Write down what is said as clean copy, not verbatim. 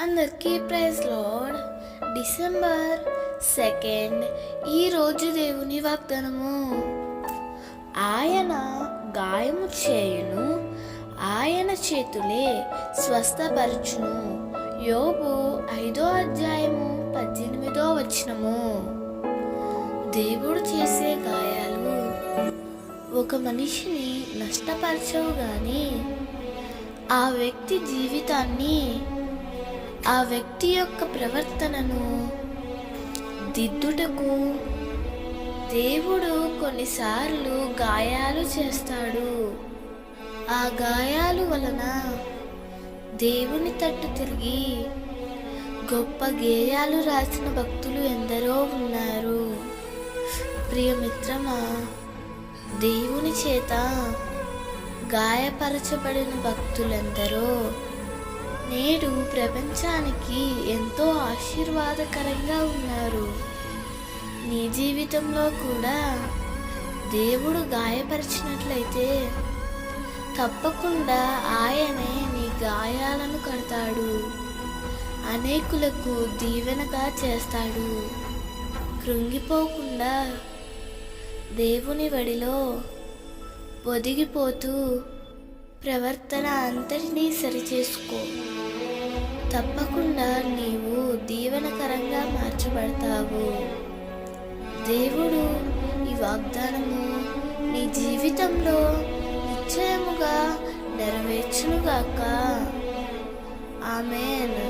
అందరికీ praise lord. December 2 ఈరోజు దేవుని వాగ్దానము. ఆయన గాయము చేయును, ఆయన చేతులే స్వస్థపరచును. యోబు 5:18 దేవుడు చేసే గాయాలు ఒక మనిషిని నష్టపరచవు గాని ఆ వ్యక్తి జీవితాన్ని, ఆ వ్యక్తి యొక్క ప్రవర్తనను దిద్దుటకు దేవుడు కొన్నిసార్లు గాయాలు చేస్తాడు. ఆ గాయాలు వలన దేవుని తట్టు తిరిగి గొప్ప గేయాలు రాసిన భక్తులు ఎందరో ఉన్నారు. ప్రియమిత్రమా, దేవుని చేత గాయపరచబడిన భక్తులెందరో నేడు ప్రపంచానికి ఎంతో ఆశీర్వాదకరంగా ఉన్నారు. నీ జీవితంలో కూడా దేవుడు గాయపరిచినట్లయితే తప్పకుండా ఆయనే నీ గాయాలను కడతాడు, అనేకులకు దీవెనగా చేస్తాడు. కృంగిపోకుండా దేవుని వడిలో ఒదిగిపోతూ ప్రవర్తన అంతటినీ సరిచేసుకో. తప్పకుండా నీవు దీవెనకరంగా మార్చబడతావు. దేవుడు ఈ వాగ్దానము నీ జీవితంలో నిశ్చయముగా నెరవేర్చునుగాక. ఆమేన్.